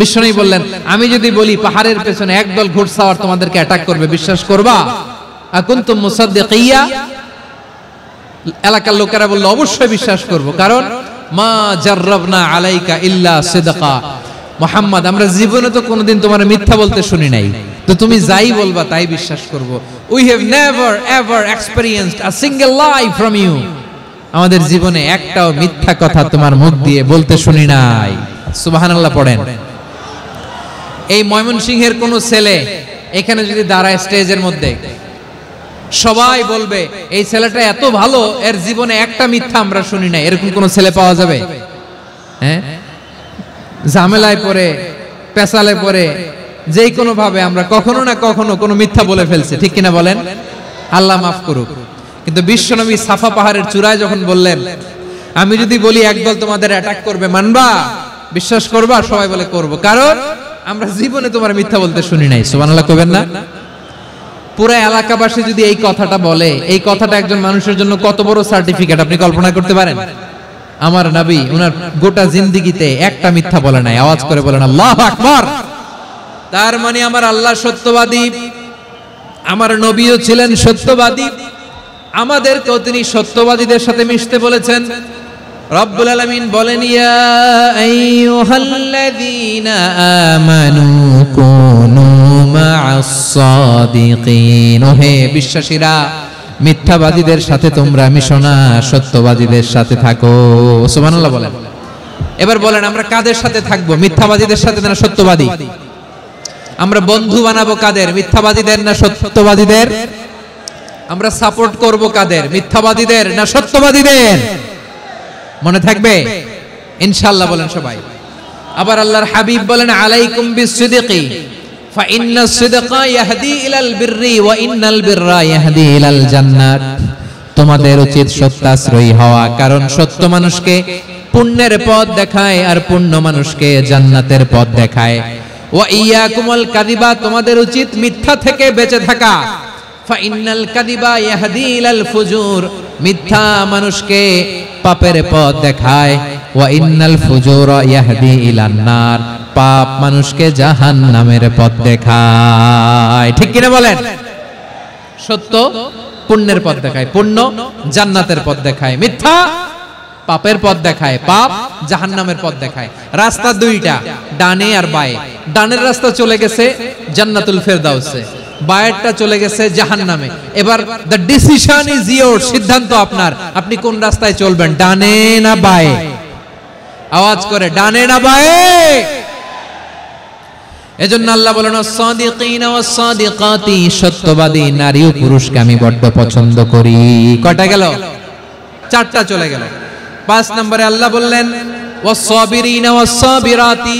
বিশ্বনবী বললেন আমি যদি বলি পাহাড়ের পেছনে একদল ঘোর সওয়ার তোমাদেরকে অ্যাটাক করবে, বিশ্বাস করবা? আকুনতুম মুসাদ্দিকিয়া? এলাকার লোকেরা বলল অবশ্যই বিশ্বাস করব, কারণ মা জাররাবনা আলাইকা ইল্লা সিদকা, মুহাম্মদ আমরা জীবনে তো কোনোদিন তোমার মিথ্যা বলতে শুনি নাই, তো তুমি যাই বলবা তাই বিশ্বাস করব। We have never ever experienced a single lie from you, আমাদের জীবনে একটাও মিথ্যা কথা তোমার মুখ দিয়ে বলতে শুনি নাই। সুবহানাল্লাহ পড়েন। এই ময়মনসিংহের কোন ছেলে এখানে যদি দাঁড়ায় স্টেজের মধ্যে, সবাই বলবে এই ছেলেটা এত ভালো, এর জীবনে একটা মিথ্যা আমরা শুনি নাই। এরকম কোন ছেলে পাওয়া যাবে? হ্যাঁ, ঝামেলায় পড়ে, পেশালে পড়ে, যেই কোনো ভাবে আমরা কখনো না কখনো কোনো মিথ্যা বলে ফেলছি, ঠিক কিনা বলেন? আল্লাহ মাফ করুক। কিন্তু বিশ্বনবী সাফা পাহাড়ের চূড়ায় যখন বললেন, আমি যদি বলি একদল তোমাদের অ্যাটাক করবে, মানবা? বিশ্বাস করবা? সবাই বলে করব, কারণ আমরা জীবনে তোমার মিথ্যা বলতে শুনি নাই। সুবহানাল্লাহ কইবেন না? পুরো এলাকাবাসী যদি এই কথাটা বলে, এই কথাটা একজন মানুষের জন্য কত বড় সার্টিফিকেট আপনি কল্পনা করতে পারেন? আমার নবী ওনার গোটা জিন্দেগিতে একটা মিথ্যা বলে নাই। আওয়াজ করে বলেন আল্লাহু আকবার। তার মানে আমার আল্লাহ সত্যবাদী, আমার নবীও ছিলেন সত্যবাদী, আমাদেরকেও তিনি সত্যবাদীদের সাথে মিশতে বলেছেন। রব্বুল আলামিন বলেন, ইয়া আইয়ুহাল্লাযীনা আমানু কুনু মা'আস সাদিকিন। ওহে বিশ্বাসীরা, মিথ্যাবাদীদের সাথে তোমরা মিশো না, সত্যবাদীদের সাথে থাকো। সুবহানাল্লাহ বলেন। এবার বলেন আমরা কাদের সাথে থাকবো? মিথ্যাবাদীদের সাথে না সত্যবাদী? আমরা বন্ধু বানাবো কাদের? মিথ্যাবাদীদের না সত্যবাদীদের? আমরা সাপোর্ট করব কাদের? মিথ্যাবাদীদের না সত্যবাদীদের? মনে থাকবে ইনশাআল্লাহ বলেন সবাই। আবার আল্লাহর হাবিব বলেন, আলাইকুম বিসসিদকি ফা ইন্নাস সিদকা ইয়াহদি ইলাল বিররি ওয়া ইন্নাল বিররা ইয়াহদি ইলাল জান্নাত। তোমাদের উচিত সত্যাশ্রয়ী হওয়া, কারণ সত্য মানুষকে পুণ্যের পথ দেখায় আর পুণ্য মানুষকে জান্নাতের পথ দেখায়। ওয়া ইয়াকুমুল কাযিবা, তোমাদের উচিত মিথ্যা থেকে বেঁচে থাকা। ফা ইন্নাল কাযিবা ইয়াহদি ইলাল ফুজুর, মিথ্যা মানুষকে পাপের পথ দেখায়। ওয়া ইন্নাল ফুজুরা ইয়াহদি ইলান নার, পাপ মানুষকে জাহান্নামের পথ দেখায়। ঠিক কিনা বলেন? সত্য পুণ্যের পথ দেখায়, পুণ্য জান্নাতের পথ দেখায়, মিথ্যা পাপের পথ দেখায়, পাপ জাহান্নামের পথ দেখায়। রাস্তা দুইটা, ডানে আর বায়ে। ডানের রাস্তা চলে গেছে জান্নাতুল ফেরদাউসে, বায়েরটা চলে গেছে জাহান্নামে। এবার দ্য ডিসিশন ইজ ইয়োর, সিদ্ধান্ত আপনার, আপনি কোন রাস্তায় চলবেন, ডানে না বায়ে? আওয়াজ করে, ডানে না বায়ে? এজন্য আল্লাহ বলেন, আস-সাদিকিনা ওয়াস-সাদিকাতি, সত্যবাদী নারী ও পুরুষকে আমি বড্ড পছন্দ করি। কয়টা গেল? চারটা চলে গেল। 5 নম্বরে আল্লাহ বললেন, ওয়াস-সাবিরিনা ওয়াস-সাবিরাতি,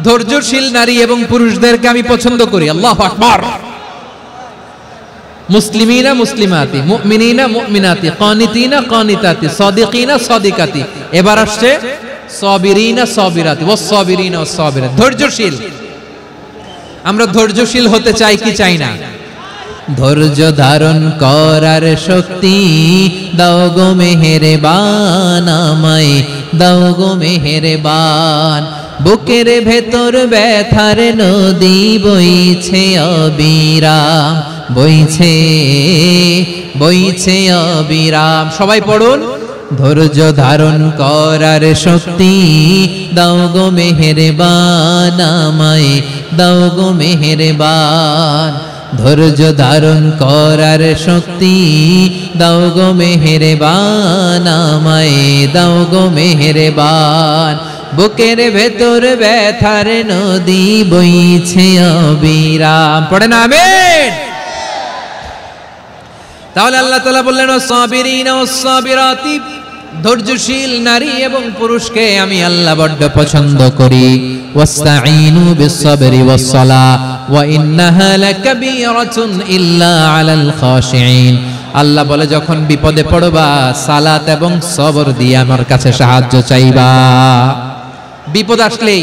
ধৈর্যশীল নারী এবং পুরুষদেরকে আমি পছন্দ করি। আল্লাহু আকবার। মুসলিমিনা মুসলিমাতি, মুমিনিনা মুমিনাতি, কানিতিনা কানিতাতি, সাদিকিনা সাদিকাতি। এবার আসছে সাবিরিনা সাবিরাতি, ওয়াস-সাবিরিনা ওয়াস-সাবিরাত, ধৈর্যশীল। আমরা ধৈর্যশীল হতে চাই কি চাই না? ধৈর্য ধারণ করার শক্তি দাও গো মেহেরবান, আমায় দাও গো মেহেরবান। বুকের ভেতর ব্যথার নদী বইছে অবিরাম, বইছে বইছে অবিরাম। সবাই পড়ুন, ধৈর্য ধারণ করার শক্তি দাও গো মেহেরবান, আমায় দাও গো মেহেরবান। ধৈর্য ধারণ করার শক্তি দাও গো মেহেরবান, আমায় দাও গো মেহেরবান। বুকের ভেতর ব্যথার নদী বইছে অবিরাম। পড়েন আমিন। তাহলে আল্লাহ তাআলা বললেন, ওয়াস-সাবিরিনা ওয়াস-সাবিরাতি, ধৈর্যশীল নারী এবং পুরুষকে আমি আল্লাহ বড্ড পছন্দ করি। ওয়াস্তাঈনু বিস-সাবরি ওয়াস-সালাহ ওয়া ইন্নাহা লাকাবীরাতুন ইল্লা আলাল খাশিঈন। আল্লাহ বলে, যখন বিপদে পড়বা সালাত এবং সবর দিয়ে আমার কাছে সাহায্য চাইবা। বিপদ আসলেই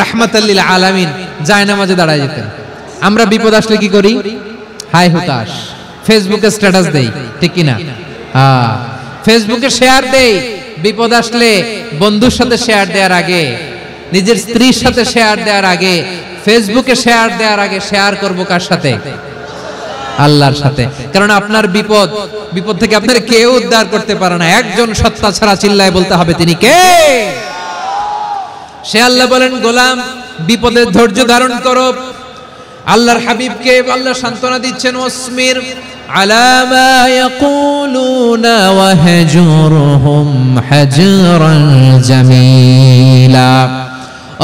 রাহমাতাল লিল আলামিন জায়নামাজে দাঁড়ায় যেতেন। আমরা বিপদ আসলে কি করি? হায় হুতাশ, ফেসবুকে স্ট্যাটাস দেই, ঠিক কিনা? হ্যাঁ, ফেসবুকে শেয়ার দেই। বিপদ আসলে বন্ধুর সাথে শেয়ার দেওয়ার আগে, নিজের স্ত্রীর সাথে শেয়ার দেওয়ার আগে, ফেসবুকে শেয়ার দেওয়ার আগে শেয়ার করব কার সাথে? আল্লাহর সাথে। কারণ আপনার বিপদ, বিপদ থেকে আপনার কেউ উদ্ধার করতে পারে না, একজন সত্তা ছাড়া। চিল্লায় বলতে হবে, তিনি কে? সে আল্লাহ বলেন, গোলাম বিপদে ধৈর্য ধারণ করো। আল্লাহর হাবিবকে আল্লাহ সান্ত্বনা দিচ্ছেন, ওয়াসমির আলা মা ইয়াকুলুনা ওয়াহজুরহুম হাজরান জামিলা।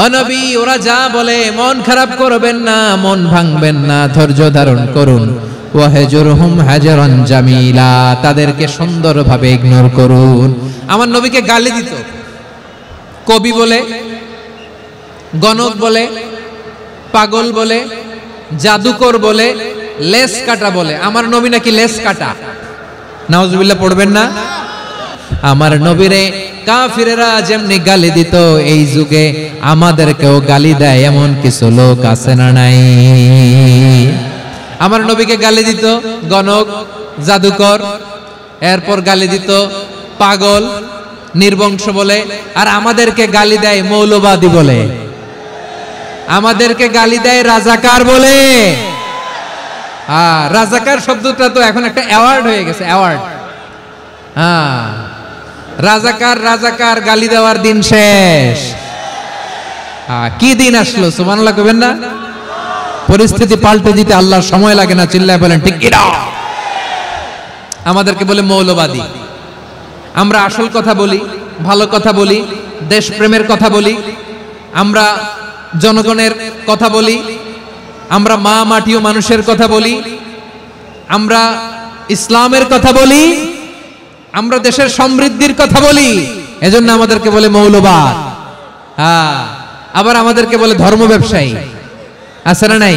ও নবী, ওরা যা বলে মন খারাপ করবেন না, মন ভাঙবেন না, ধৈর্য ধারণ করুন। ওয়াহজুরহুম হাজরান জামিলা, তাদেরকে সুন্দরভাবে ইগনোর করুন। আমার নবীকে গালি দিত, কবি বলে, গণক বলে, পাগল বলে, জাদুকর বলে, লেস কাটা বলে। আমার নবী নাকি লেস কাটা। নাউজুবিল্লাহ পড়বেন না? আমার নবীরে কাফিরেরা যেমনি গালি দিত, এই যুগে আমাদেরকেও গালি দেয় এমন কিছু লোক আছে না নাই? আমার নবীকে গালি দিত গণক, জাদুকর, এরপর গালি দিত পাগল, নির্বংশ বলে, আর আমাদেরকে গালি দেয় মৌলবাদী বলে, আমাদেরকে গালি দেয় রাজাকার বলে। রাজাকার শব্দটা তো এখন একটা অ্যাওয়ার্ড হয়ে গেছে, অ্যাওয়ার্ড। রাজাকার রাজাকার গালি দেওয়ার দিন শেষ। কি দিন আসলো, সুবহানাল্লাহ কইবেন না? পরিস্থিতি পাল্টে দিতে আল্লাহর সময় লাগে না, চিল্লায় বলেন ঠিক কি না? আমাদেরকে বলে মৌলবাদী। আমরা আসল কথা বলি, ভালো কথা বলি, দেশপ্রেমের কথা বলি, আমরা জনগণের কথা বলি, আমরা মা মাটি ও মানুষের কথা বলি, আমরা ইসলামের কথা বলি, আমরা দেশের সমৃদ্ধির কথা বলি, এজন্য আমাদেরকে বলে মৌলবাদ। আবার আমাদেরকে বলে ধর্ম ব্যবসায়ী, আছে না নাই?